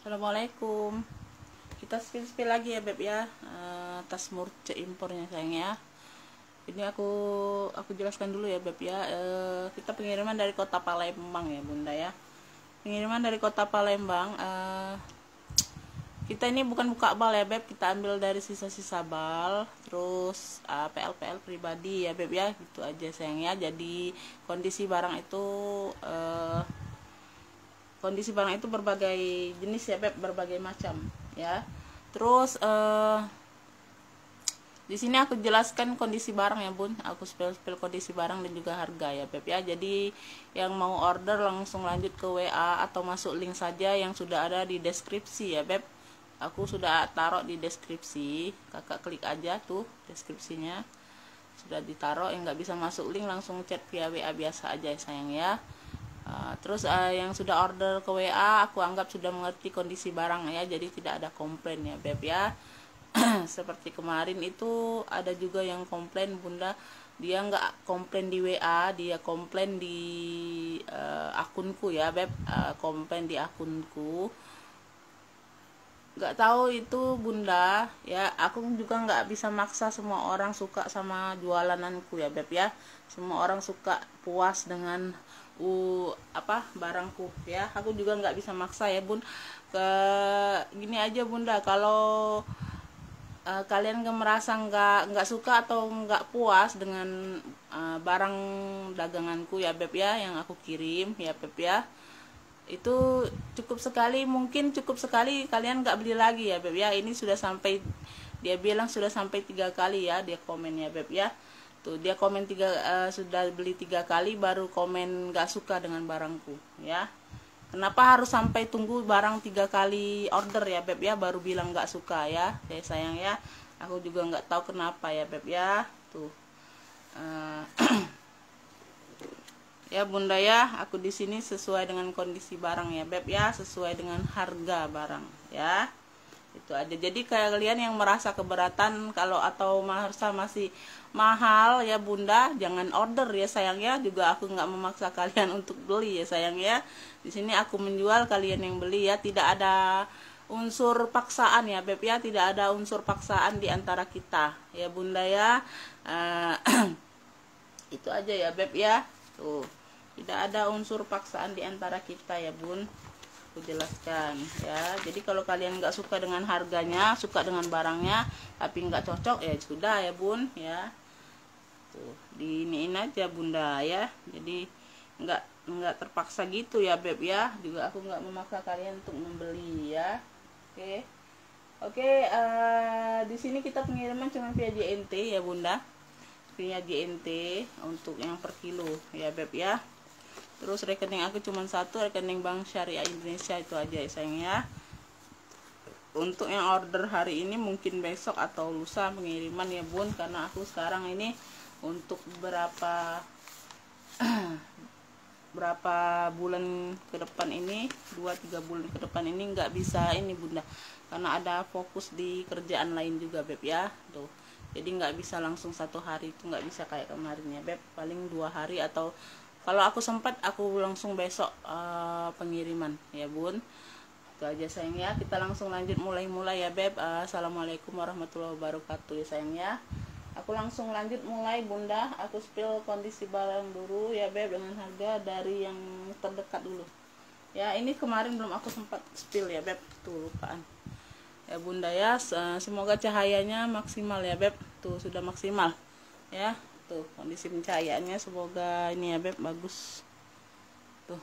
Assalamualaikum. Kita spill lagi ya beb ya, tas murce impornya sayang ya. Ini aku jelaskan dulu ya beb ya. Kita pengiriman dari kota Palembang ya bunda ya. Pengiriman dari kota Palembang. Kita ini bukan buka bal ya beb, kita ambil dari sisa-sisa bal, terus PL pribadi ya beb ya, gitu aja sayang ya. Jadi kondisi barang itu berbagai jenis ya beb, berbagai macam ya. Terus di sini aku jelaskan kondisi barang ya bun, aku spill kondisi barang dan juga harga ya beb ya. Jadi yang mau order langsung lanjut ke WA atau masuk link saja yang sudah ada di deskripsi ya beb. Aku sudah taruh di deskripsi, kakak klik aja tuh deskripsinya, sudah ditaruh. Yang nggak bisa masuk link langsung chat via WA biasa aja ya sayang ya. Terus yang sudah order ke WA aku anggap sudah mengerti kondisi barang ya, jadi tidak ada komplain ya beb ya. Seperti kemarin itu ada juga yang komplain bunda, dia nggak komplain di WA, dia komplain di akunku ya beb, komplain di akunku. Nggak tahu itu bunda ya, aku juga nggak bisa maksa semua orang suka sama jualananku ya beb ya. Semua orang suka puas dengan barangku ya, aku juga nggak bisa maksa ya bun. Gini aja bunda, kalau kalian merasa nggak suka atau nggak puas dengan barang daganganku ya beb ya, yang aku kirim ya beb ya, itu mungkin cukup sekali kalian nggak beli lagi ya beb ya. Ini sudah sampai, dia bilang sudah sampai 3 kali ya dia komen ya beb ya. Tuh dia komen sudah beli 3 kali baru komen nggak suka dengan barangku ya. Kenapa harus sampai tunggu barang 3 kali order ya beb ya baru bilang nggak suka ya sayang ya. Aku juga nggak tahu kenapa ya beb ya. Tuh ya bunda ya, aku di sini sesuai dengan kondisi barang ya beb ya, sesuai dengan harga barang ya, itu aja. Jadi kayak kalian yang merasa keberatan kalau atau merasa masih mahal ya bunda, jangan order ya sayang ya. Juga aku nggak memaksa kalian untuk beli ya sayang ya. Di sini aku menjual, kalian yang beli ya, tidak ada unsur paksaan ya beb ya, tidak ada unsur paksaan di antara kita ya bunda ya. Itu aja ya beb ya. Tuh, tidak ada unsur paksaan di antara kita ya bun, aku jelaskan ya. Jadi kalau kalian nggak suka dengan harganya, suka dengan barangnya tapi nggak cocok ya sudah ya bun ya. Tuh diiniin aja bunda ya, jadi nggak terpaksa gitu ya beb ya. Juga aku nggak memaksa kalian untuk membeli ya. Oke, di sini kita pengiriman cuma via JNT ya bunda, via JNT untuk yang per kilo ya beb ya. Terus rekening aku cuma satu, rekening Bank Syariah Indonesia, itu aja ya sayang ya. Untuk yang order hari ini mungkin besok atau lusa pengiriman ya bun, karena aku sekarang ini untuk berapa bulan ke depan ini, 2-3 bulan ke depan ini nggak bisa ini bunda, karena ada fokus di kerjaan lain juga beb ya. Tuh jadi nggak bisa langsung 1 hari, itu nggak bisa kayak kemarin ya beb, paling 2 hari atau kalau aku sempat aku langsung besok pengiriman ya bun. Itu aja sayang ya, kita langsung lanjut mulai ya beb. Assalamualaikum warahmatullahi wabarakatuh ya sayang ya. Aku langsung lanjut mulai bunda, aku spill kondisi barang dulu ya beb dengan harga dari yang terdekat dulu ya. Ini kemarin belum aku sempat spill ya beb, tuh lupaan ya bunda ya. Semoga cahayanya maksimal ya beb, tuh sudah maksimal ya. Tuh kondisi pencahayaannya semoga ini ya beb bagus tuh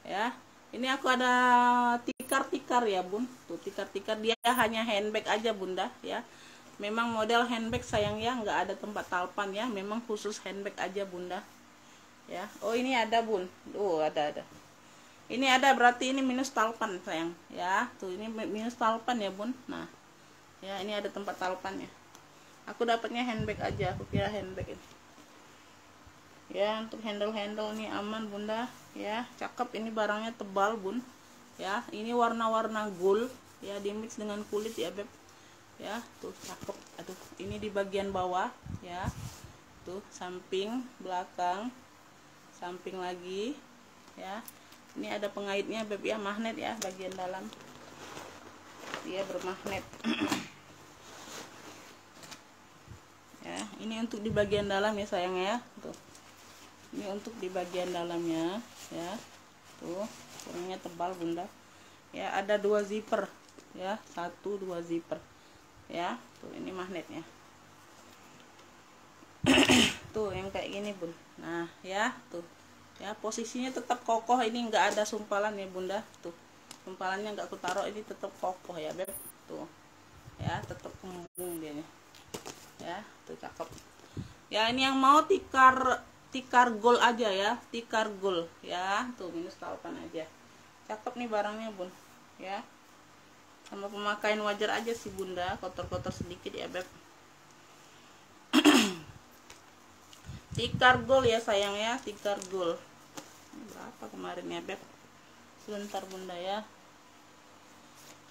ya. Ini aku ada tikar ya bun, tuh tikar dia hanya handbag aja bunda ya. Memang model handbag sayang ya, nggak ada tempat talpan ya, memang khusus handbag aja bunda ya. Oh ini ada bun, ada ini ada, berarti ini minus talpan sayang ya. Tuh ini minus talpan ya bun. Nah ya, ini ada tempat talpannya. Aku dapatnya handbag aja, aku kira handbag ini ya. Untuk handle nih aman bunda ya, cakep. Ini barangnya tebal bun ya, ini warna gold ya, dimix dengan kulit ya beb ya. Tuh cakep. Aduh, ini di bagian bawah ya, tuh samping, belakang, samping lagi ya. Ini ada pengaitnya beb ya, magnet ya bagian dalam dia bermagnet. Ya, ini untuk di bagian dalam ya sayang ya. Tuh. Ini untuk di bagian dalamnya ya. Tuh, kurangnya tebal bunda. Ya, ada 2 zipper ya, 1 2 zipper. Ya, tuh ini magnetnya. Tuh yang kayak gini bun. Nah ya tuh ya, posisinya tetap kokoh, ini enggak ada sumpalan ya bunda. Tuh sumpalannya enggak aku taruh, ini tetap kokoh ya beb. Tuh ya, tetap kembung dia nih ya. Tuh cakep ya. Ini yang mau tikar gold aja ya, tikar gold ya. Tuh minus 8 aja, cakep nih barangnya bun ya. Sama pemakaian wajar aja sih bunda, kotor-kotor sedikit ya beb. Tikar gold ya sayang ya, tikar gold. Berapa kemarin ya beb? Sebentar bunda ya.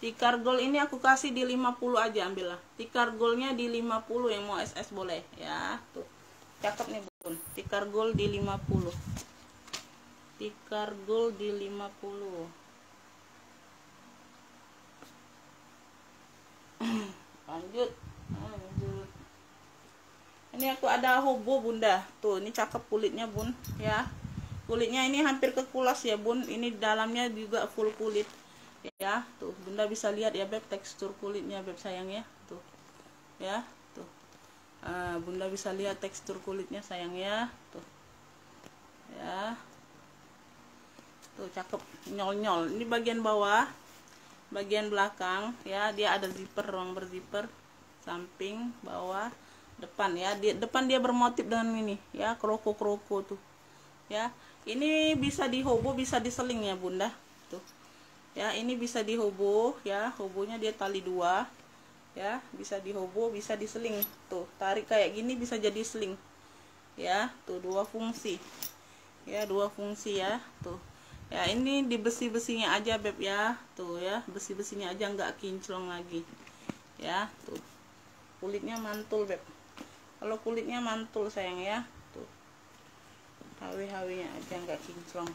Tikar gold ini aku kasih di 50 aja, ambillah. Tikar goldnya di 50, yang mau SS boleh ya. Tuh cakep nih bun, tikar gold di 50. Tikar gold di 50. Lanjut. Ini aku ada hobo bunda. Tuh ini cakep kulitnya bun ya. Kulitnya ini hampir ke kulas ya bun. Ini dalamnya juga full kulit ya. Tuh bunda bisa lihat ya beb, tekstur kulitnya beb sayang ya. Tuh ya tuh. Bunda bisa lihat tekstur kulitnya sayang ya. Tuh ya. Tuh cakep, nyol-nyol. Ini bagian bawah, bagian belakang ya. Dia ada zipper, ruang berzipper, samping, bawah, depan ya. Di depan dia bermotif dengan ini ya, kroko-kroko tuh ya. Ini bisa dihobo, bisa diseling ya bunda. Tuh ya, ini bisa dihobo ya. Hobonya dia tali 2 ya, bisa dihobo, bisa diseling. Tuh tarik kayak gini bisa jadi seling ya. Tuh 2 fungsi ya, 2 fungsi ya. Tuh ya, ini di besi-besinya aja beb ya. Tuh ya, besi-besinya aja, nggak kinclong lagi ya. Tuh kulitnya mantul beb. Kalau kulitnya mantul sayang ya. Tuh HW-HW nya aja nggak kinclong.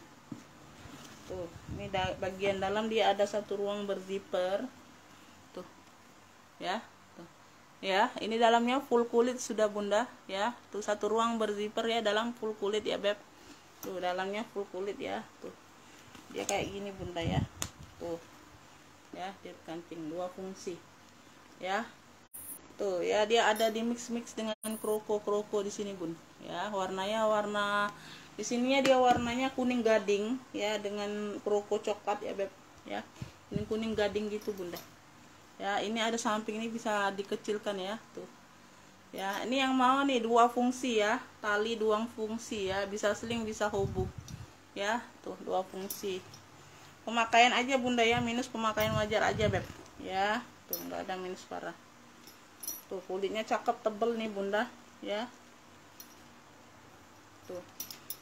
Tuh ini bagian dalam dia ada 1 ruang berzipper. Tuh ya. Tuh ya, ini dalamnya full kulit sudah bunda ya. Tuh 1 ruang berzipper ya, dalam full kulit ya beb. Tuh dalamnya full kulit ya. Tuh dia kayak gini bunda ya. Tuh ya, dia kancing 2 fungsi ya. Tuh ya, dia ada di mix dengan kroko di sini bun ya. Warnanya warna di sininya dia warnanya kuning gading ya, dengan kroko coklat ya beb ya. Kuning gading gitu bunda ya. Ini ada samping, ini bisa dikecilkan ya. Tuh ya, ini yang mau nih 2 fungsi ya, tali 2 fungsi ya, bisa sling bisa hobo ya. Tuh 2 fungsi. Pemakaian aja bunda ya, minus pemakaian wajar aja beb ya. Tuh nggak ada minus parah. Tuh kulitnya cakep, tebel nih bunda ya. Tuh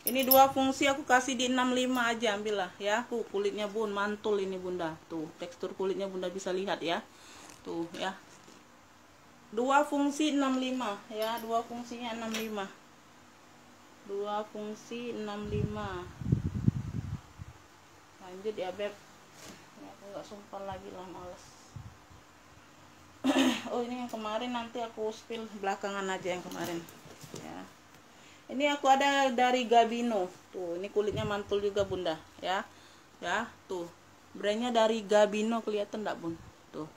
ini 2 fungsi aku kasih di 65 aja, ambillah ya. Tuh kulitnya bun mantul ini bunda. Tuh tekstur kulitnya bunda bisa lihat ya. Tuh ya, 2 fungsi 65 ya, 2 fungsinya 65. 2 fungsi 65. Lanjut ya beb. Ini aku nggak sumpah lagi lah, males. Oh ini yang kemarin, nanti aku spill belakangan aja yang kemarin ya. Ini aku ada dari Gabino. Tuh ini kulitnya mantul juga bunda ya. Ya tuh brandnya dari Gabino, kelihatan enggak bun? Tuh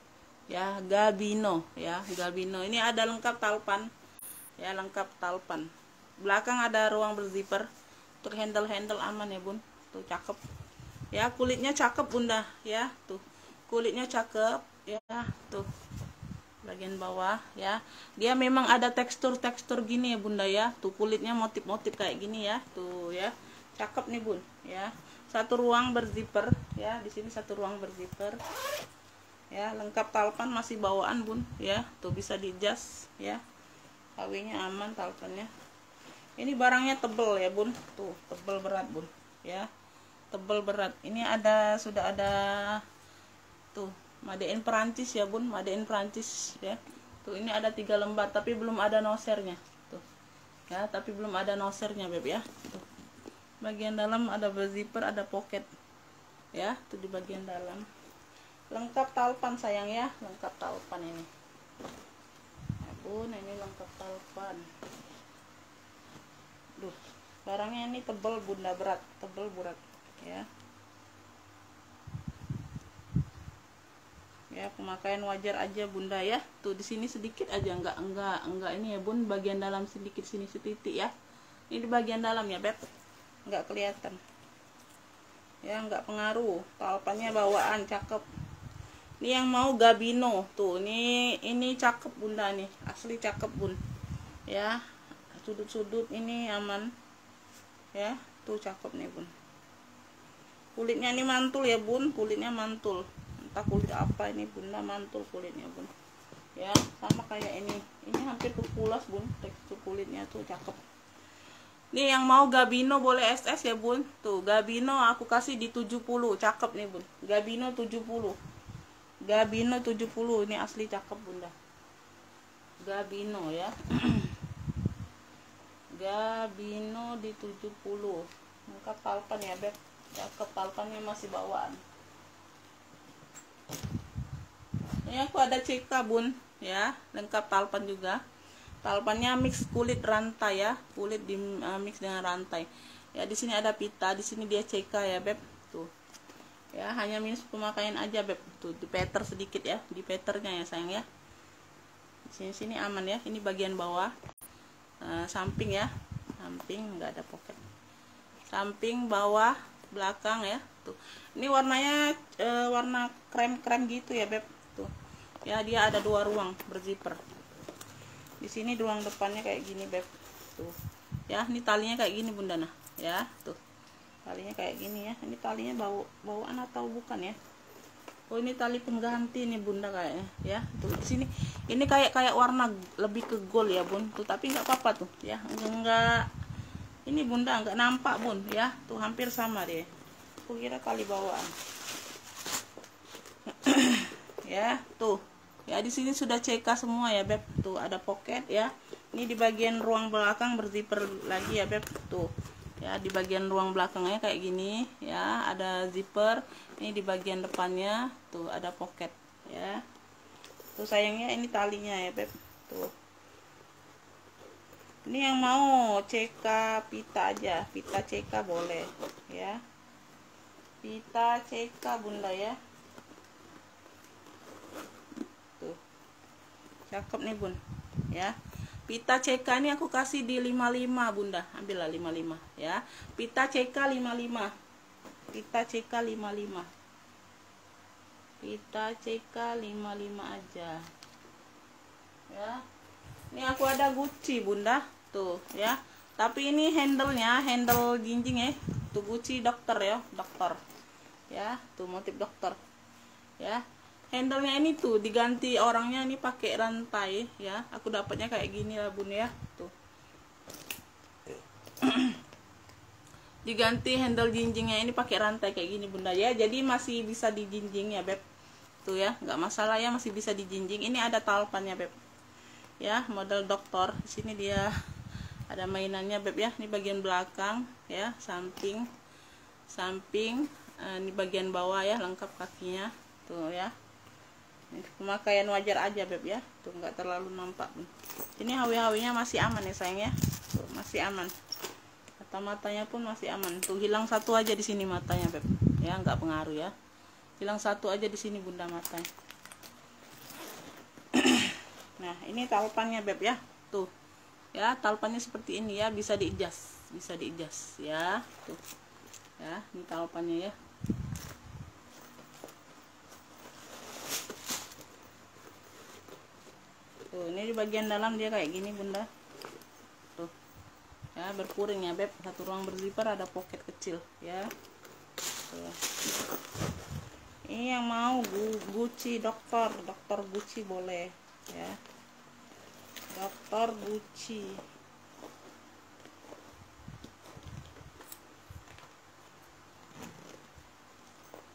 ya, Gabino ya, Gabino. Ini ada lengkap talpan ya, lengkap talpan. Belakang ada ruang berzipper. Untuk handle aman ya bun. Tuh cakep ya, kulitnya cakep bunda ya. Tuh kulitnya cakep ya. Tuh bagian bawah ya, dia memang ada tekstur gini ya bunda ya. Tuh kulitnya motif kayak gini ya. Tuh ya, cakep nih bun ya. 1 ruang berzipper ya, di sini 1 ruang berzipper ya, lengkap talpan, masih bawaan bun ya. Tuh bisa dijas ya, HW-nya aman talpannya. Ini barangnya tebel ya bun. Tuh tebel berat bun ya, tebel berat. Ini ada, sudah ada tuh Made in Perancis ya bun, Made in Perancis ya. Tuh ini ada 3 lembar tapi belum ada nosernya. Tuh ya, tapi belum ada nosernya beb ya. Tuh bagian dalam ada berzipper, ada pocket ya. Tuh di bagian dalam lengkap talpan sayang ya, lengkap talpan ini ya bun, ini lengkap talpan. Duh, barangnya ini tebal bunda, berat, tebal berat ya. Ya pemakaian wajar aja bunda ya. Tuh di sini sedikit aja, enggak ini ya bun, bagian dalam sedikit sini setitik ya. Ini di bagian dalam ya beb, enggak kelihatan ya, enggak pengaruh. Talpannya bawaan cakep. Ini yang mau Gabino tuh, ini cakep bunda nih, asli cakep bun ya. Sudut-sudut ini aman ya, tuh cakep nih bun. Kulitnya ini mantul ya bun, kulitnya mantul, entah kulit apa ini bunda, mantul kulitnya bun ya, sama kayak ini hampir kepulas bun, tekstur kulitnya tuh cakep. Nih yang mau Gabino boleh SS ya bun, tuh Gabino aku kasih di 70, cakep nih bun, Gabino 70, Gabino 70, ini asli cakep bunda, Gabino ya. Gabino di 70, lengkap talpan ya beb, cakep, talpannya masih bawaan. Ini aku ada CK bun ya, lengkap talpan juga. Talpannya mix kulit rantai ya, kulit di mix dengan rantai ya. Di sini ada pita, di sini dia CK ya beb, tuh ya, hanya minus pemakaian aja beb, tuh di peter sedikit ya, di peternya ya sayang ya. Di sini aman ya, ini bagian bawah. Samping ya, samping nggak ada pocket, samping bawah belakang ya. Tuh ini warnanya warna krem gitu ya beb, tuh ya, dia ada 2 ruang berzipper. Di sini ruang depannya kayak gini beb, tuh ya. Ini talinya kayak gini bunda, nah ya, tuh talinya kayak gini ya. Ini talinya bawaan atau bukan ya? Oh ini tali pengganti nih bunda kayaknya ya. Tuh di sini ini kayak warna lebih ke gold ya bun, tuh tapi nggak apa-apa tuh ya, enggak ini bunda nggak nampak bun ya, tuh hampir sama deh. Aku kira tali bawaan. Ya tuh ya, di sini sudah CK semua ya beb, tuh ada pocket ya. Ini di bagian ruang belakang berzipper lagi ya beb, tuh ya, di bagian ruang belakangnya kayak gini ya, ada zipper. Ini di bagian depannya tuh ada pocket ya. Tuh sayangnya ini talinya ya beb, tuh. Ini yang mau CK pita aja, pita CK boleh ya, pita CK bunda ya. Tuh cakep nih bun ya. Pita CK ini aku kasih di 55 bunda, ambillah 55 ya. Pita CK 55, pita CK 55, pita CK 55 aja ya. Ini aku ada Gucci bunda, tuh ya, tapi ini handle-nya handle jinjing ya, tuh Gucci dokter ya, dokter ya, tuh motif dokter ya. Handle-nya ini tuh diganti orangnya, ini pakai rantai ya. Aku dapatnya kayak gini lah bun ya, tuh diganti handle jinjingnya ini pakai rantai kayak gini bunda ya. Jadi masih bisa dijinjing ya beb, tuh ya, nggak masalah ya, masih bisa dijinjing. Ini ada talpannya beb ya, model dokter. Di sini dia ada mainannya beb ya. Ini bagian belakang ya, samping ini bagian bawah ya, lengkap kakinya tuh ya. Ini pemakaian wajar aja beb ya, tuh nggak terlalu nampak. Ini hawi-hawinya masih aman ya sayang ya, tuh masih aman. Mata-matanya pun masih aman. Tuh hilang 1 aja di sini matanya beb ya, nggak pengaruh ya, hilang 1 aja di sini bunda matanya. Nah ini talpannya beb ya, tuh ya, talpannya seperti ini ya, bisa diadjust ya, tuh ya, ini talpannya ya. Tuh ini di bagian dalam dia kayak gini bunda, tuh ya, berpuring ya beb. 1 ruang berzipper, ada pocket kecil ya. Tuh. Ini yang mau Gucci dokter Gucci boleh ya, dokter Gucci.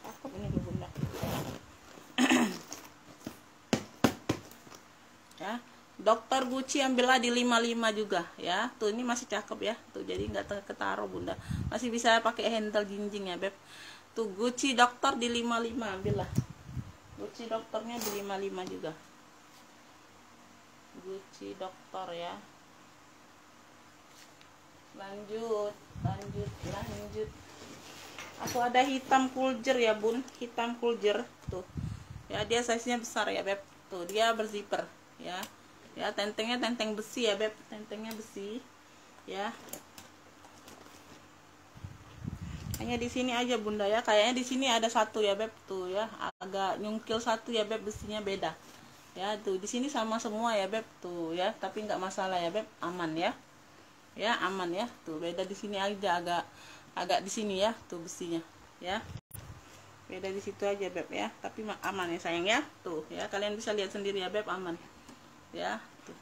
Cakep ini tuh bunda ya. Dokter Gucci ambillah di 55 juga ya. Tuh ini masih cakep ya, tuh jadi nggak ketaruh bunda, masih bisa pakai handle jinjing ya beb. Tuh Gucci dokter di 55, ambillah Gucci dokternya di 55 juga. Gucci dokter ya. Lanjut. Aku ada hitam kuljer ya bun, hitam kuljer tuh ya, dia size nya besar ya beb, tuh dia berzipper ya, ya tentengnya tenteng besi ya beb, tentengnya besi ya. Hanya di sini aja bunda ya, kayaknya di sini ada satu ya beb, tuh ya agak nyungkil satu ya beb, besinya beda ya. Tuh di sini sama semua ya beb, tuh ya, tapi nggak masalah ya beb, aman ya, ya aman ya. Tuh beda di sini aja, agak di sini ya, tuh besinya ya, beda di situ aja beb ya, tapi aman ya sayang ya. Tuh ya, kalian bisa lihat sendiri ya beb, aman ya. Tuh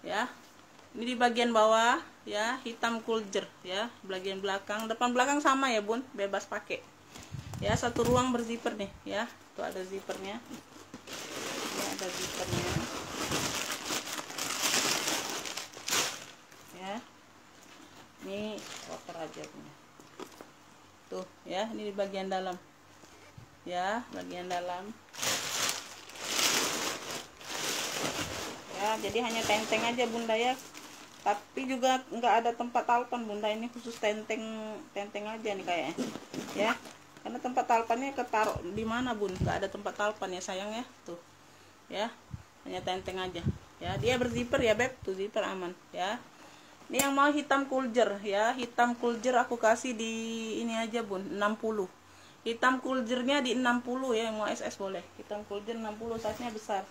ya, ini di bagian bawah ya, hitam kuljer ya, bagian belakang, depan belakang sama ya bun, bebas pakai ya. Satu ruang berzipper nih ya, tuh ada zippernya ya, ada zippernya ya. Ini koper aja punya. Tuh ya, ini di bagian dalam ya, bagian dalam ya. Jadi hanya tenteng aja bunda ya, tapi juga nggak ada tempat talpan bunda, ini khusus tenteng aja nih kayaknya ya, karena tempat talpannya ketaruh di mana bun, nggak ada tempat talpan ya sayang ya. Tuh ya, hanya tenteng aja ya, dia berzipper ya beb, tuh zipper aman ya. Ini yang mau hitam kuljer ya, hitam kuljer aku kasih di ini aja bun, 60. Hitam kuljernya di 60 ya, yang mau SS boleh. Hitam kuljer 60, size nya besar.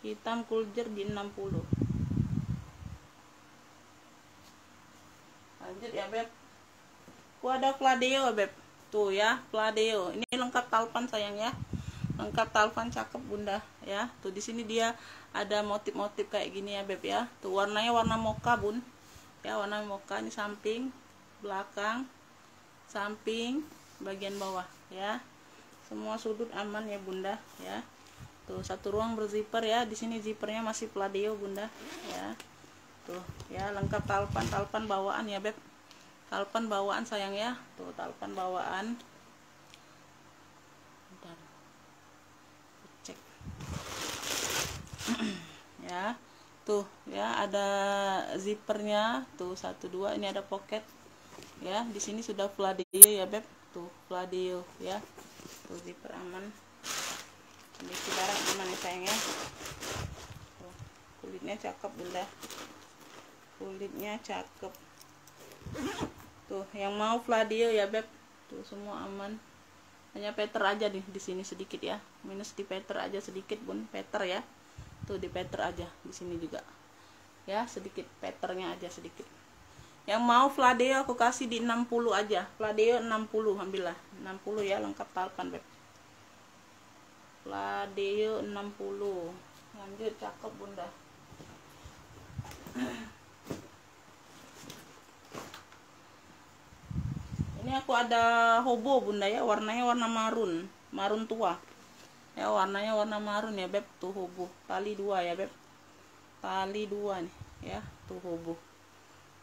Hitam kuljer di 60. Lanjut ya beb, aku ada Pladeo beb, tuh ya Pladeo, ini lengkap talpan sayang ya, lengkap talpan, cakep bunda ya. Tuh di sini dia ada motif-motif kayak gini ya beb ya. Tuh warnanya warna mocha bun ya, warna mocha. Ini samping, belakang, samping, bagian bawah ya, semua sudut aman ya bunda ya. Tuh satu ruang berzipper ya, di sini zippernya masih Pladeo bunda ya. Tuh ya, lengkap talpan bawaan ya beb, talpan bawaan sayang ya. Tuh talpan bawaan, bentar cek ya. Tuh ya, ada zippernya tuh 1 2, ini ada pocket ya. Di sini sudah Pladeo ya beb, tuh Pladeo ya. Tuh zipper aman, kondisi barang aman ya sayang ya. Tuh, kulitnya cakep bunda, kulitnya cakep. Tuh yang mau Pladeo ya beb, tuh semua aman. Hanya peter aja nih di sini sedikit ya, minus di peter aja sedikit bun, peter ya. Tuh di peter aja di sini juga ya, sedikit peternya aja sedikit. Yang mau Pladeo aku kasih di 60 aja, Pladeo 60, ambillah 60 ya, lengkap talpan beb, Pladeo 60. Lanjut, cakep bunda. Ini aku ada hobo bunda ya, warnanya warna marun tua ya, warnanya warna marun ya beb. Tuh hobo tali 2 ya beb, tali 2 nih ya. Tuh hobo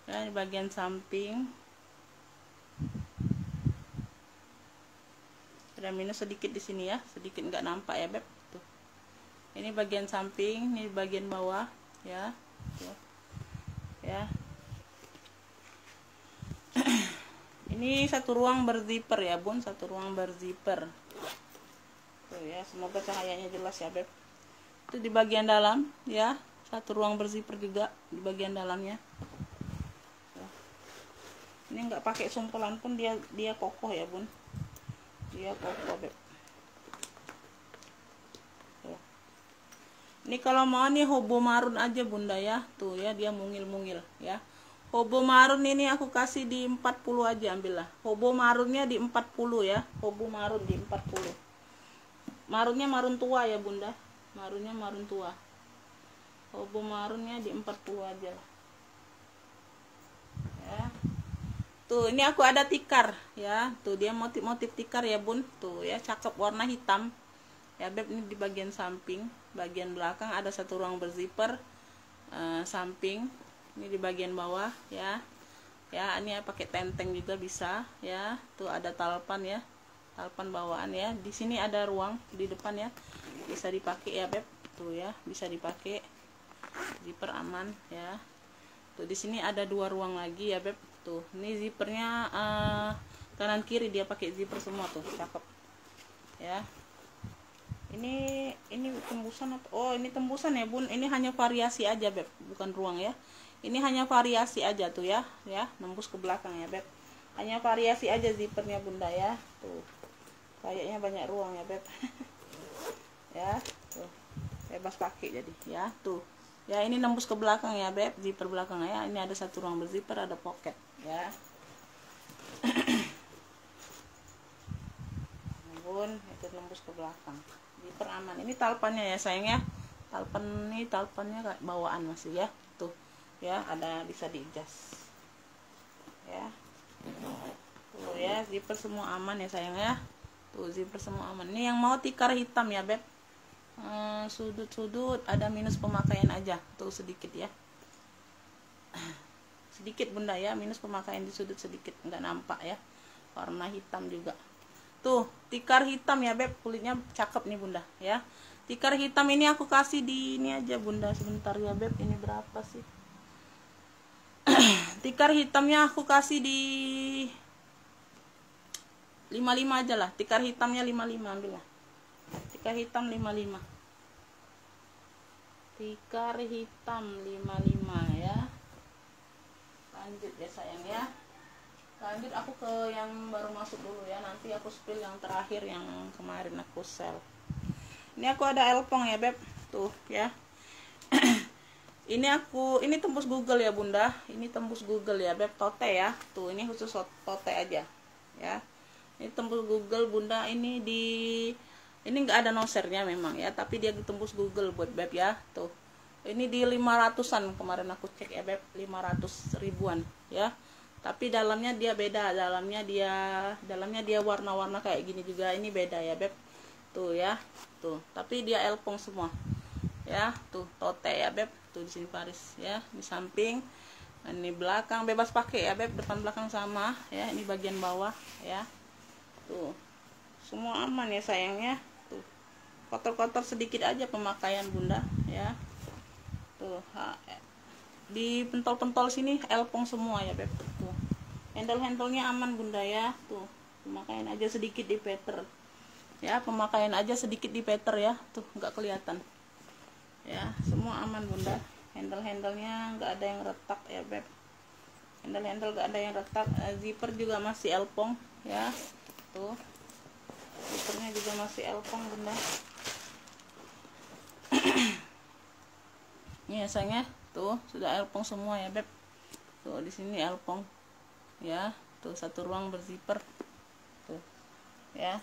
ya, di bagian samping ada minus sedikit di sini ya, sedikit nggak nampak ya beb. Tuh ini bagian samping, ini bagian bawah ya. Tuh ya. Ini satu ruang berzipper ya bun, satu ruang berzipper. Tuh ya, semoga cahayanya jelas ya beb. Itu di bagian dalam ya, satu ruang berzipper juga di bagian dalamnya. Tuh. Ini nggak pakai sumpelan pun dia kokoh ya bun, dia kokoh beb. Tuh. Ini kalau mau nih hobo marun aja bunda ya, tuh ya dia mungil-mungil ya. Hobo marun ini aku kasih di 40 aja, ambillah. Hobo marunnya di 40 ya. Hobo marun di 40. Marunnya marun tua ya bunda, marunnya marun tua. Hobo marunnya di 40 aja ya. Tuh ini aku ada tikar ya, tuh dia motif-motif tikar ya bun. Tuh ya, cakep, warna hitam ya beb. Ini di bagian samping, bagian belakang ada satu ruang berzipper samping. Ini di bagian bawah ya, ya ini ya pakai tenteng juga bisa ya. Tuh ada talpan ya, talpan bawaan ya. Di sini ada ruang di depan ya, bisa dipakai ya beb, tuh ya, bisa dipakai, zipper aman ya. Tuh di sini ada 2 ruang lagi ya beb, tuh ini zippernya kanan kiri dia pakai zipper semua tuh, cakep ya. Ini tembusan apa? Oh ini tembusan ya bun, ini hanya variasi aja beb, bukan ruang ya. Ini hanya variasi aja tuh ya, nembus ke belakang ya beb. Hanya variasi aja zippernya bunda ya, tuh kayaknya banyak ruang ya beb. Ya tuh bebas pakai jadi ya, tuh ya, ini nembus ke belakang ya beb, zipper belakang ya. Ini ada 1 ruang berzipper, ada pocket ya. Bun itu nembus ke belakang, zipper aman. Ini talpannya ya sayang ya, talpannya kayak bawaan masih ya, tuh ya, ada bisa diadjust ya. Tuh ya, zipper semua aman ya sayang ya, tuh zipper semua aman. Ini yang mau tikar hitam ya beb, sudut-sudut ada minus pemakaian aja tuh sedikit ya, sedikit bunda ya, minus pemakaian di sudut sedikit, nggak nampak ya, warna hitam juga. Tuh tikar hitam ya beb, kulitnya cakep nih bunda ya. Tikar hitam ini aku kasih di ini aja bunda, sebentar ya beb, ini berapa sih? Tikar hitamnya aku kasih di 55 aja lah, tikar hitamnya 55, ambil lah. Tikar hitam 55. Tikar hitam 55 ya. Lanjut ya sayang ya. Lanjut aku ke yang baru masuk dulu ya, nanti aku spill yang terakhir yang kemarin aku sell. Ini aku ada elpong ya beb, tuh ya. Ini tembus Google ya bunda, ini tembus Google ya beb, tote ya, tuh ini khusus tote aja ya. Ini tembus Google bunda, ini nggak ada nosernya memang ya, tapi dia ditembus Google buat beb ya, tuh. Ini di 500-an kemarin aku cek ya beb, 500 ribuan ya. Tapi dalamnya dia beda, dalamnya dia warna-warna kayak gini juga, ini beda ya beb, tuh ya, tuh. Tapi dia elpong semua ya, tuh tote ya beb, tuh di sini Paris ya, di samping, ini belakang bebas pakai ya beb, depan belakang sama ya, ini bagian bawah ya, tuh semua aman ya sayangnya. Tuh kotor-kotor sedikit aja pemakaian bunda ya, tuh di pentol-pentol sini elpong semua ya beb, tuh handle-handlenya aman bunda ya, tuh pemakaian aja sedikit di peter ya, pemakaian aja sedikit di peter ya, tuh nggak kelihatan ya, semua aman bunda. Handle-handlenya nggak ada yang retak ya beb, handle nggak ada yang retak. Zipper juga masih elpong ya, tuh zippernya juga masih elpong bunda. Ini ya sayangnya, tuh sudah elpong semua ya beb, tuh di sini elpong ya, tuh 1 ruang berzipper tuh ya.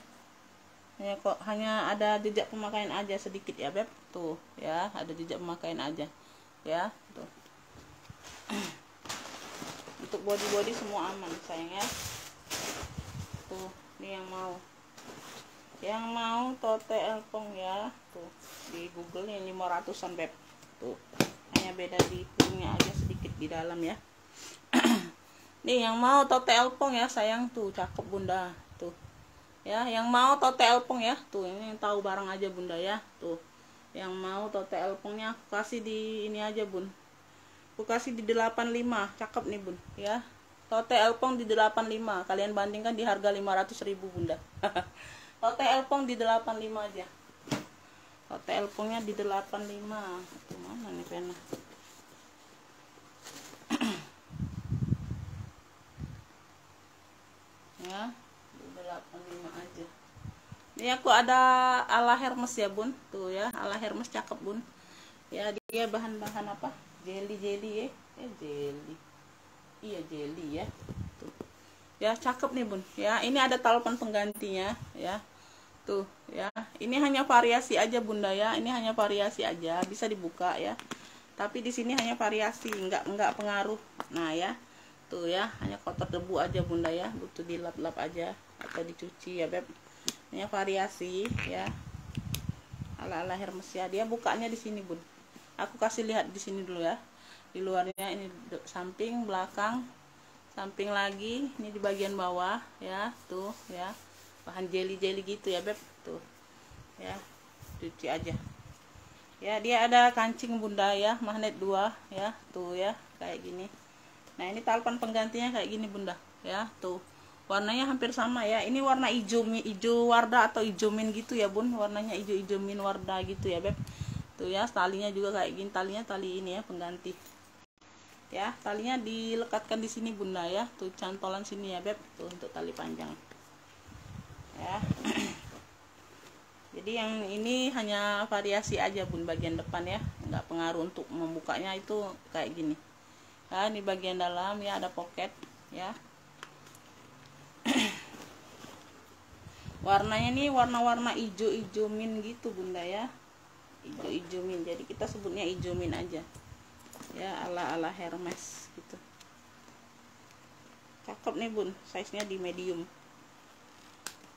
Kok hanya ada jejak pemakaian aja sedikit ya beb, tuh ya, ada jejak pemakaian aja ya, tuh. Untuk body semua aman sayang ya, tuh ini yang mau tote elpong ya, tuh di Google ini 500-an beb, tuh hanya beda di punya aja sedikit di dalam ya. Nih yang mau tote elpong ya sayang, tuh cakep bunda, tuh ya, yang mau tote elpong ya, tuh ini yang tahu barang aja bunda ya, tuh yang mau tote elpongnya aku kasih di ini aja bun, aku kasih di 85, cakep nih bun ya. Tote elpong di 85, kalian bandingkan di harga 500.000 bunda. Tote elpong di 85 aja, tote elpongnya di 85. Tuh mana nih pena ya, di 85 aja. Ini aku ada ala Hermes ya bun, tuh ya, ala Hermes cakep bun ya. Dia bahan-bahan apa, jelly ya, jelly, iya jelly ya, tuh ya, cakep nih bun ya. Ini ada talpan penggantinya ya, tuh ya. Ini hanya variasi aja bunda ya, ini hanya variasi aja, bisa dibuka ya, tapi di sini hanya variasi, nggak pengaruh. Nah ya, tuh ya, hanya kotor debu aja bunda ya, butuh dilap-lap aja atau dicuci ya beb. Ini variasi ya, ala-ala Hermes ya. Dia bukanya di sini bun, aku kasih lihat di sini dulu ya, di luarnya ini samping, belakang, samping lagi, ini di bagian bawah ya, tuh ya, bahan jelly gitu ya beb. Tuh ya, cuci aja ya. Dia ada kancing bunda ya, magnet 2 ya, tuh ya kayak gini. Nah ini talpan penggantinya kayak gini bunda ya. Tuh warnanya hampir sama ya, ini warna hijau warda atau hijau min gitu ya bun, warnanya hijau min warda gitu ya beb. Tuh ya, talinya juga kayak gini, talinya tali ini ya pengganti ya. Talinya dilekatkan di sini bunda ya, tuh cantolan sini ya beb, tuh untuk tali panjang ya. Jadi yang ini hanya variasi aja bun, bagian depan ya, nggak pengaruh untuk membukanya itu kayak gini ya. Di bagian dalam ya ada pocket ya. Warnanya nih warna-warna hijau min gitu bunda ya, hijau min, jadi kita sebutnya hijau min aja ya, ala Hermes gitu. Cakep nih bun, size nya di medium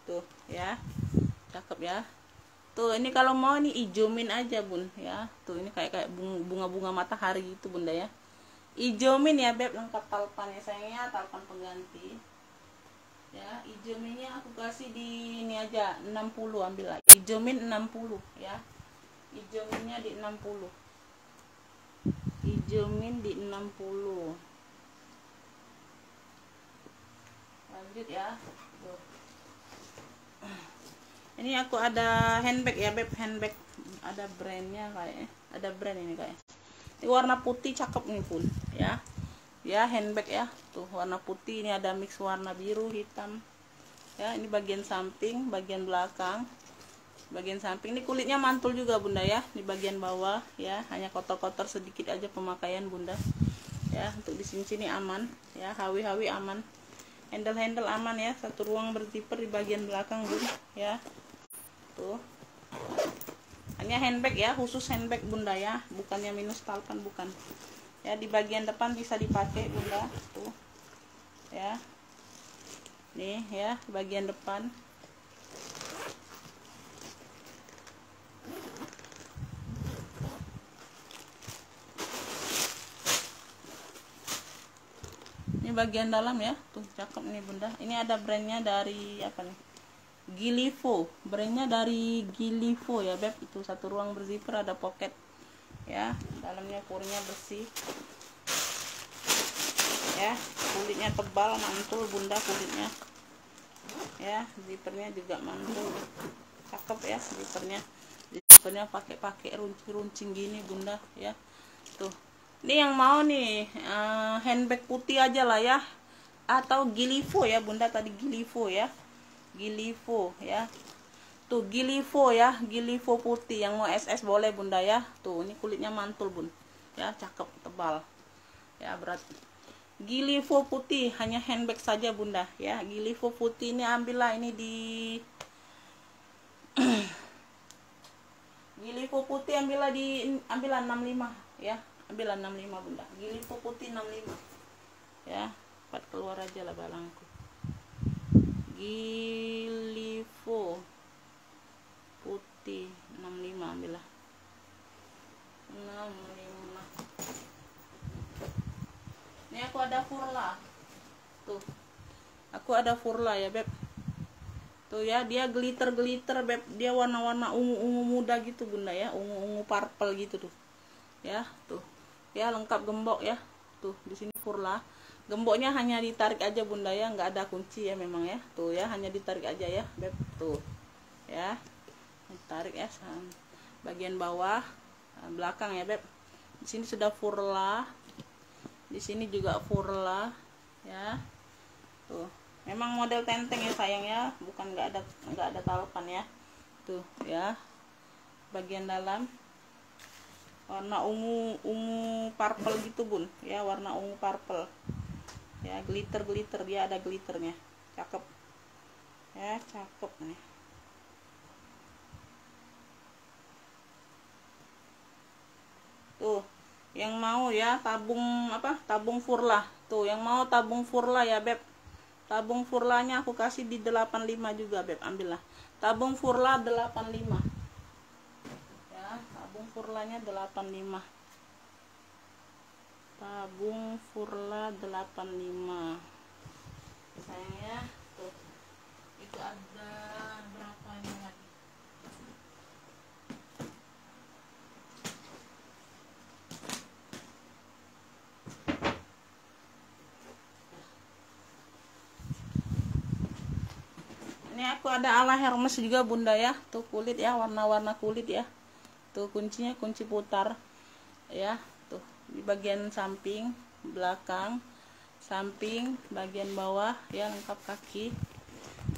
tuh ya, cakep ya. Tuh ini kalau mau nih hijau min aja bun ya. Tuh ini kayak bunga-bunga matahari gitu bunda ya, hijau min ya beb. Lengkap talpannya sayangnya, talpan pengganti ya. Hijau minnya aku kasih di ini aja 60, ambil lah hijau min 60 ya. Hijau minnya di 60, hijau min di 60. Lanjut ya. Tuh. Ini aku ada handbag ya beb, handbag ada brandnya kayaknya, ada brand ini kayak. Ini warna putih cakep nih pun ya. Ya handbag ya, tuh warna putih, ini ada mix warna biru hitam ya. Ini bagian samping, bagian belakang, bagian samping ini kulitnya mantul juga bunda ya. Di bagian bawah ya, hanya kotor-kotor sedikit aja pemakaian bunda ya. Untuk di sini aman ya, hawi aman, handle aman ya. Satu ruang berzipper di bagian belakang bun ya. Tuh hanya handbag ya, khusus handbag bunda ya, bukannya minus talpan, bukan ya. Di bagian depan bisa dipakai bunda tuh ya, nih ya bagian depan. Ini bagian dalam ya, tuh cakep nih bunda. Ini ada brandnya dari apa nih, Gilivo, brandnya dari Gilivo ya beb. Itu satu ruang berzipper, ada pocket ya, dalamnya kurnya bersih ya. Kulitnya tebal, mantul bunda kulitnya ya. Zippernya juga mantul, cakep ya zippernya pakai runcing gini bunda ya. Tuh ini yang mau nih handbag putih aja lah ya, atau Gilivo ya bunda, tadi Gilivo ya, Gilivo ya. Tuh Gilivo ya, Gilivo putih, yang mau SS boleh bunda ya. Tuh ini kulitnya mantul bun ya, cakep tebal ya, berat. Gilivo putih, hanya handbag saja bunda ya. Gilivo putih ini ambillah ini di Gilivo putih ambillah 65 ya, ambillah 65 bunda. Gilivo putih 65 ya, cepat keluar aja lah balangku. Gilivo putih 65, ambillah 65. Ini aku ada Furla tuh, aku ada Furla ya beb. Tuh ya, dia glitter beb, dia warna-warna ungu muda gitu bunda ya, ungu purple gitu tuh ya. Tuh ya, lengkap gembok ya. Tuh di sini Furla, gemboknya hanya ditarik aja bunda ya, nggak ada kunci ya memang ya. Tuh ya, hanya ditarik aja ya beb. Tuh ya, ditarik ya, bagian bawah belakang ya beb. Di sini sudah Furla, di sini juga Furla ya. Tuh memang model tenteng ya sayang ya, bukan nggak ada talpan ya. Tuh ya, bagian dalam warna ungu purple gitu bun ya, warna ungu purple ya, glitter dia ada glitternya, cakep ya, cakep nih. Tuh yang mau ya tabung Furla, tuh yang mau tabung Furla ya beb. Tabung Furlanya aku kasih di 85 juga beb, ambillah tabung Furla 85 ya. Tabung Furlanya 85, tabung Furla 85 sayangnya. Tuh ada berapa ini lagi? Ini aku ada ala Hermes juga bunda ya, tuh kulit ya, warna-warna kulit ya, tuh kuncinya kunci putar ya, tuh di bagian samping, belakang, samping, bagian bawah ya, lengkap kaki.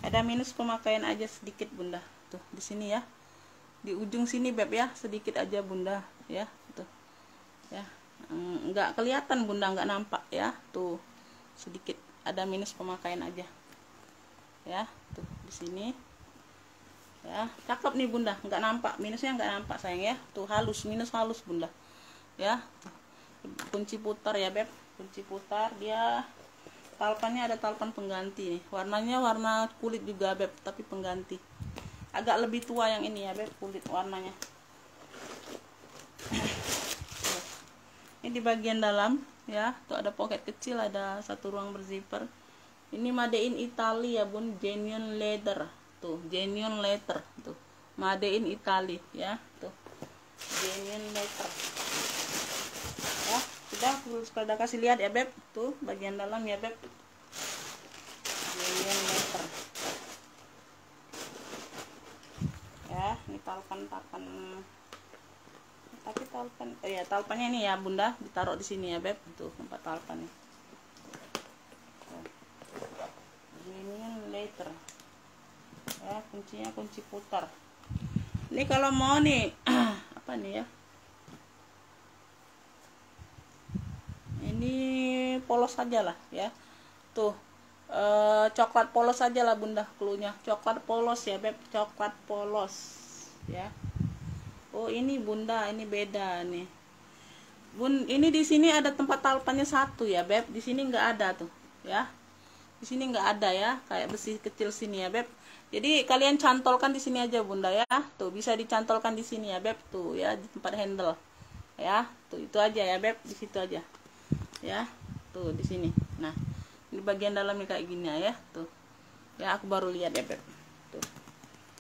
Ada minus pemakaian aja sedikit bunda, tuh di sini ya, di ujung sini beb ya, sedikit aja bunda ya, tuh ya, nggak kelihatan bunda, nggak nampak ya, tuh sedikit ada minus pemakaian aja ya, tuh di sini ya, cakep nih bunda, nggak nampak minusnya, nggak nampak sayang ya, tuh halus, minus halus bunda ya, tuh. Kunci putar ya beb, kunci putar, dia talpannya ada talpan pengganti nih, warnanya warna kulit juga beb, tapi pengganti agak lebih tua yang ini ya beb, kulit warnanya. Ini di bagian dalam ya, tuh ada pocket kecil, ada satu ruang berzipper. Ini made in Italy ya bun, genuine leather, tuh genuine leather, tuh made in Italy ya, tuh genuine leather ya. Sudah kasih lihat ya beb, tuh bagian dalam ya beb, genuine leather ya. Ini talpan, tapi talpan, oh ya talpannya ini ya bunda, ditaruh di sini ya beb, tuh tempat talpannya. Letter ya, kuncinya kunci putar. Ini kalau mau nih apa nih ya, ini polos saja lah ya, tuh coklat polos saja lah bunda, cluenya coklat polos ya beb, coklat polos ya. Oh ini bunda, ini beda nih bun, ini di sini ada tempat talpannya satu ya beb, di sini nggak ada tuh ya, di sini nggak ada ya, kayak besi kecil sini ya beb. Jadi kalian cantolkan di sini aja bunda ya, tuh bisa dicantolkan di sini ya beb, tuh ya, di tempat handle ya, tuh itu aja ya beb, di situ aja ya, tuh di sini. Nah di bagian dalamnya kayak gini ya, tuh ya, aku baru lihat ya beb, tuh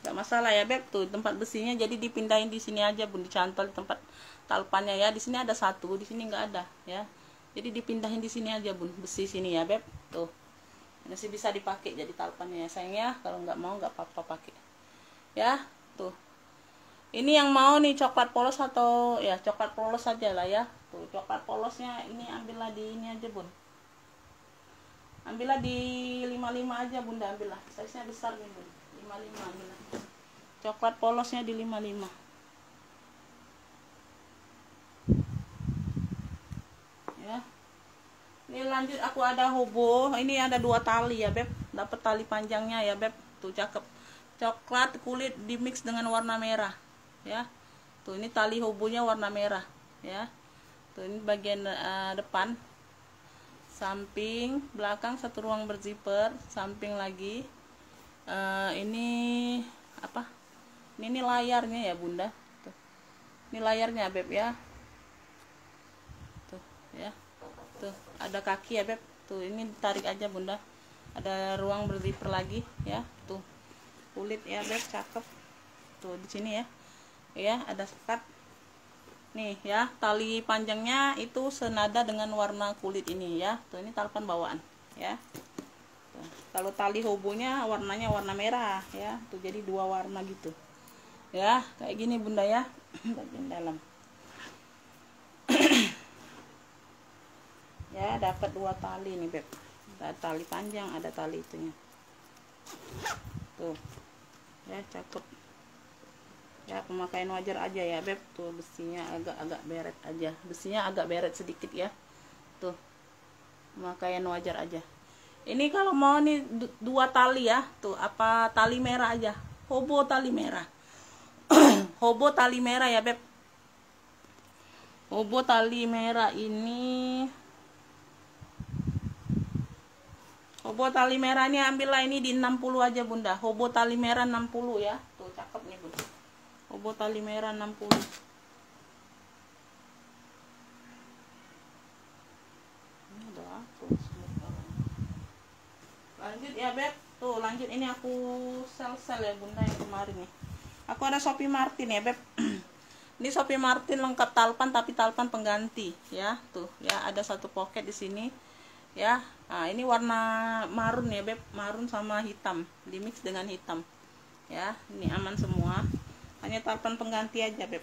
nggak masalah ya beb, tuh tempat besinya jadi dipindahin di sini aja bun, dicantol di tempat talpannya ya, di sini ada satu, di sini nggak ada ya, jadi dipindahin di sini aja bun, besi sini ya beb, tuh masih bisa dipakai jadi talpannya ya sayangnya, kalau nggak mau nggak apa-apa pakai ya. Tuh ini yang mau nih coklat polos atau ya coklat polos saja lah ya, tuh coklat polosnya ini ambillah di ini aja bun, ambillah di 55 aja bunda, ambillah size nya besar nih bun, 55 ambillah coklat polosnya di 55 ya. Ini lanjut, aku ada hobo, ini ada 2 tali ya beb, dapat tali panjangnya ya beb, tuh cakep, coklat kulit di mix dengan warna merah ya, tuh ini tali hobonya warna merah ya, tuh ini bagian depan, samping, belakang, satu ruang berzipper, samping lagi. Ini apa, ini layarnya ya bunda, tuh ini layarnya beb ya, tuh ya, tuh ada kaki ya beb, tuh ini ditarik aja bunda, ada ruang berzipper lagi ya, tuh kulit ya beb, cakep, tuh di sini ya, ya ada sekat nih ya, tali panjangnya itu senada dengan warna kulit ini ya, tuh ini talpan bawaan ya. Tuh, kalau tali hobonya warnanya warna merah ya, tuh jadi 2 warna gitu ya, kayak gini bunda ya. Bagian dalam ya, dapat 2 tali nih beb, ada tali panjang, ada tali itunya, tuh ya, cakep ya, pemakaian wajar aja ya beb, tuh besinya agak beret aja, besinya agak beret sedikit ya, tuh pemakaian wajar aja. Ini kalau mau nih 2 tali ya, tuh apa tali merah aja, hobo tali merah. Hobo tali merah ya beb, hobo tali merah ini, hobo tali merah ini ambillah ini di 60 aja bunda, hobo tali merah 60 ya, tuh cakep nih bunda, hobo tali merah 60. Lanjut ya beb, Tuh lanjut, ini aku sel-sel ya bunda yang kemarin nih. Aku ada Sophie Martin ya beb. Ini Sophie Martin lengkap talpan tapi talpan pengganti ya. Tuh ya, ada satu pocket di sini ya. Nah, ini warna marun ya beb, marun sama hitam, dimix dengan hitam ya. Ini aman semua, hanya talpan pengganti aja beb.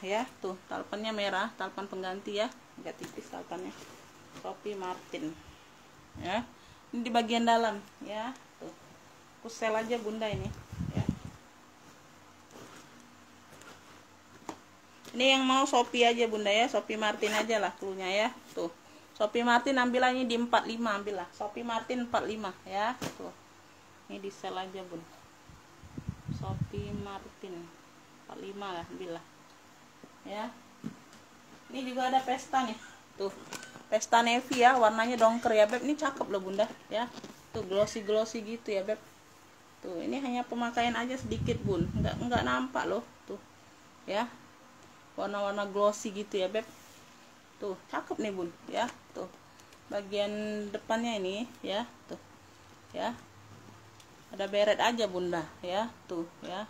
Ya tuh, talpannya merah, talpan pengganti ya, agak tipis talpannya. Sophie Martin ya. Ini di bagian dalam ya. Tuh, aku sel aja bunda ini ya. Ini yang mau Sophie aja bunda ya, Sophie Martin aja lah cluenya ya. Tuh, Sophie Martin ambil ini di 45, ambil lah Sophie Martin 45 ya. Tuh, ini di sel aja bun, Sophie Martin 45 lah, ambil lah ya. Ini juga ada pesta nih, tuh pesta navy ya, warnanya dongker ya beb. Ini cakep loh bunda ya. Tuh glossy gitu ya beb. Tuh ini hanya pemakaian aja sedikit bun, nggak nampak loh. Tuh ya, warna-warna glossy gitu ya beb. Tuh cakep nih bun ya. Tuh bagian depannya ini ya, tuh ya, ada beret aja bunda ya. Tuh ya,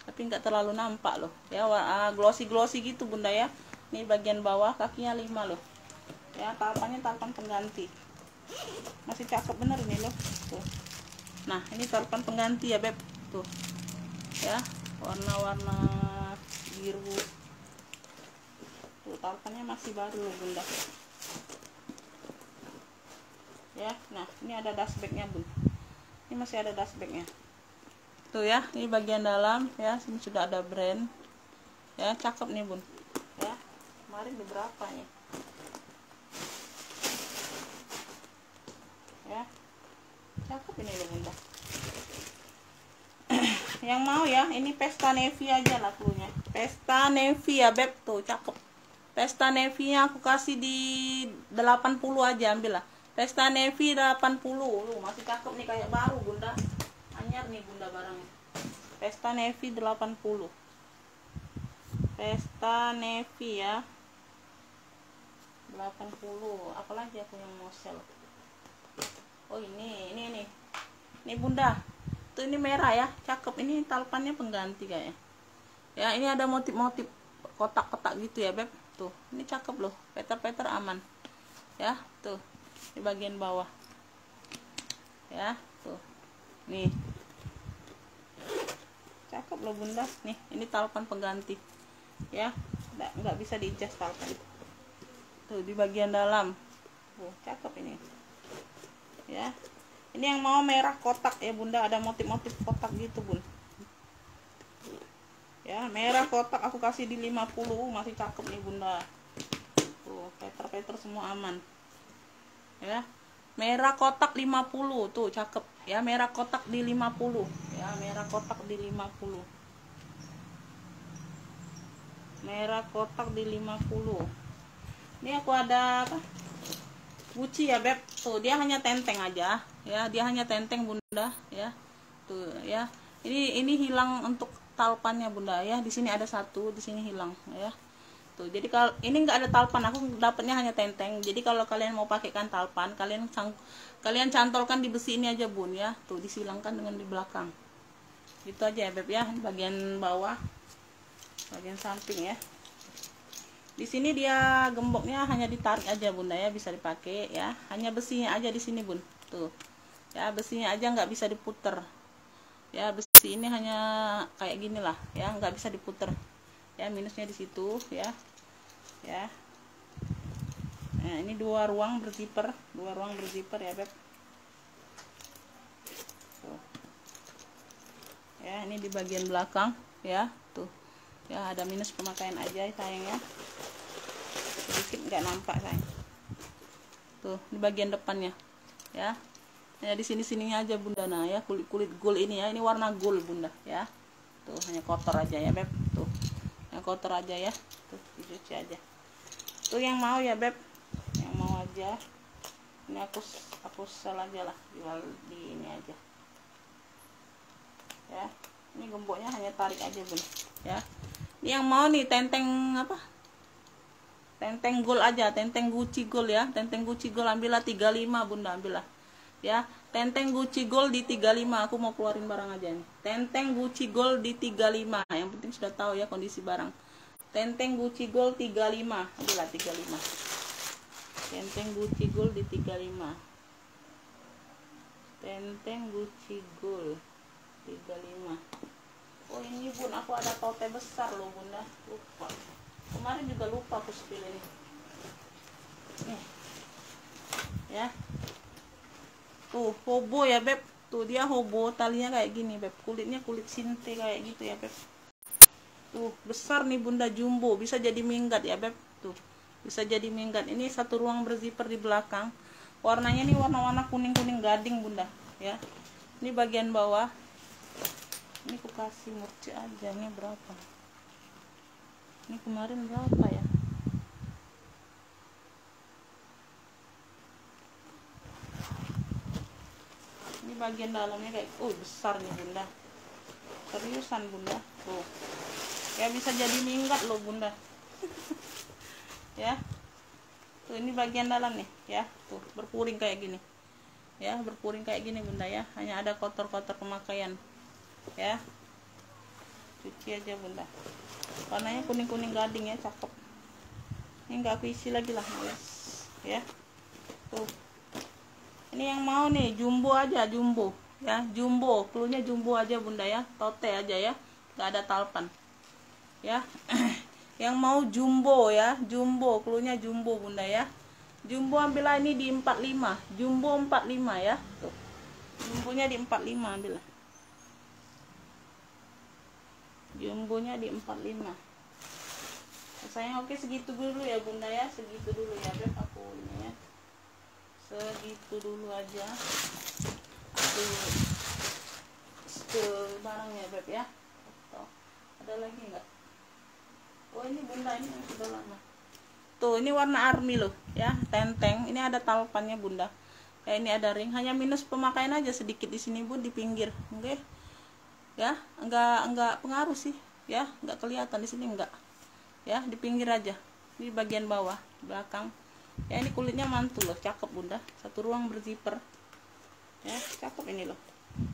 tapi nggak terlalu nampak loh ya, glossy gitu bunda ya. Ini bagian bawah kakinya 5 loh ya, talpannya talpan pengganti, masih cakep bener ini loh. Tuh, nah ini talpan pengganti ya beb. Tuh ya, warna-warna biru. Tuh talpannya masih baru loh bunda ya. Nah ini ada dustbagnya bun, ini masih ada dustbagnya. Tuh ya, ini bagian dalam ya, sini sudah ada brand ya, cakep nih bun ya. Kemarin beberapa nih ya, cakep ini loh bunda. Yang mau ya, ini pesta navy aja lah cluenya, pesta navy ya beb. Tuh cakep, pesta navy nya aku kasih di 80 aja, ambil lah pesta navy 80. Loh, masih cakep nih, kayak baru bunda, anyar nih bunda barangnya. Pesta navy 80, pesta navy ya 80. Apalagi aku yang mau sel. Oh ini bunda. Tuh ini merah ya, cakep. Ini talpannya pengganti kayaknya ya. Ini ada motif-motif kotak-kotak gitu ya beb. Tuh ini cakep loh, peter aman ya. Tuh di bagian bawah ya. Tuh nih cakep loh bunda. Nih ini talpan pengganti ya, nggak bisa di-adjust talpan. Tuh di bagian dalam. Cakep ini ya. Ini yang mau merah kotak ya bunda, ada motif-motif kotak gitu bun ya, merah kotak aku kasih di 50. Masih cakep nih bunda. Tuh peter semua aman ya. Merah kotak 50, tuh cakep ya, merah kotak di 50 ya, merah kotak di 50, merah kotak di 50. Ini aku ada apa, Gucci ya beb. Tuh dia hanya tenteng aja ya, dia hanya tenteng bunda ya. Tuh ya, ini hilang untuk talpannya bunda ya. Di sini ada satu, di sini hilang ya. Tuh jadi kalau ini nggak ada talpan, aku dapatnya hanya tenteng. Jadi kalau kalian mau pakaikan talpan, kalian cantolkan di besi ini aja bun ya. Tuh disilangkan dengan di belakang gitu aja ya beb ya. Bagian bawah, bagian samping ya. Di sini dia gemboknya hanya ditarik aja bunda ya, bisa dipakai ya. Hanya besinya aja di sini bun. Tuh ya, besinya aja nggak bisa diputer ya. Besi ini hanya kayak gini lah ya, nggak bisa diputer ya. Minusnya di situ ya. Ya. Nah ini dua ruang berzipper ya beb. Tuh. Ya ini di bagian belakang ya. Tuh ya, ada minus pemakaian aja sayangnya, sedikit nggak nampak sayang. Tuh di bagian depannya ya, hanya di sininya aja bunda. Nah ya, kulit gold ini ya, ini warna gold bunda ya. Tuh hanya kotor aja ya beb. Tuh yang kotor aja ya, tuh dicuci aja. Tuh yang mau ya beb, yang mau aja. Ini aku sel aja lah, jual di ini aja ya. Ini gemboknya hanya tarik aja bun ya. Ini yang mau nih tenteng apa, tenteng gold aja, tenteng Gucci gold ya, tenteng Gucci gold ambillah 35 bunda, ambillah ya. Tenteng Gucci Gold di 35. Aku mau keluarin barang aja nih. Tenteng Gucci Gold di 35. Yang penting sudah tahu ya kondisi barang. Tenteng Gucci Gold 35. Adalah 35. Tenteng Gucci Gold di 35. Tenteng Gucci Gold 35. Oh ini bun, aku ada tote besar loh bunda, lupa. Kemarin juga lupa aku spill ini. Nih, ya. Tuh hobo ya beb, tuh dia hobo, talinya kayak gini beb, kulitnya kulit sinte kayak gitu ya beb. Tuh besar nih bunda, jumbo, bisa jadi minggat ya beb. Tuh bisa jadi minggat. Ini satu ruang berzipper di belakang. Warnanya nih warna-warna kuning-kuning gading bunda, ya. Ini bagian bawah. Ini aku kasih murci aja. Ini berapa? Ini kemarin berapa ya? Ini bagian dalamnya kayak, besar nih bunda. Seriusan bunda. Tuh. Ya bisa jadi minggat loh bunda. Ya. Tuh ini bagian dalam nih, ya. Tuh berpuring kayak gini. Ya, berpuring kayak gini bunda ya. Hanya ada kotor-kotor pemakaian. Ya, cuci aja bunda. Warnanya kuning-kuning gading ya, cakep. Ini enggak aku isi lagi lah, ya. Tuh, ini yang mau nih jumbo aja, jumbo ya, jumbo, klunya jumbo aja bunda ya, tote aja ya, nggak ada talpan ya. Yang mau jumbo ya, jumbo, klunya jumbo bunda ya. Jumbo ambillah ini di 45, jumbo 45 ya. Tuh, jumbonya di 45 ambillah. Jumbonya di 45. Sayang, oke segitu dulu ya bunda ya, segitu dulu ya beb, aku ini ya, segitu dulu aja. Aku spill barangnya beb ya. Tuh, ada lagi nggak? Oh ini bunda, ini yang sudah lama. Tuh ini warna army loh ya, tenteng. Ini ada talpannya bunda. Ya ini ada ring, hanya minus pemakaian aja sedikit di sini bun, di pinggir. Oke. Ya, enggak pengaruh sih ya, enggak kelihatan di sini enggak. Ya, di pinggir aja. Di bagian bawah, belakang. Ya ini kulitnya mantul loh, cakep bunda. Satu ruang berzipper. Ya, cakep ini loh.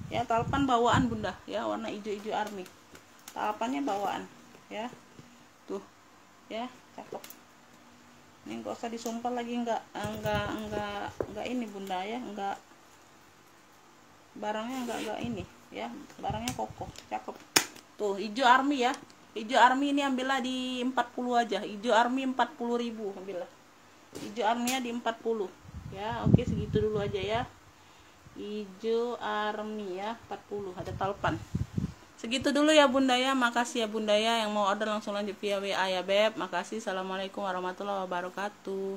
Ya, talpan bawaan bunda, ya warna hijau-hijau army. Talpannya bawaan, ya. Tuh. Ya, cakep. Ini enggak usah disumpal lagi, enggak ini bunda ya, enggak, barangnya enggak ini ya, barangnya kokoh, cakep. Tuh hijau army ya, hijau army ini ambillah di 40 aja, hijau army 40.000 ambillah, hijau army-nya di 40 ya. Oke segitu dulu aja ya, hijau army ya 40, ada talpan. Segitu dulu ya bunda ya, makasih ya bunda ya. Yang mau order langsung lanjut via WA ya beb. Makasih, assalamualaikum warahmatullahi wabarakatuh.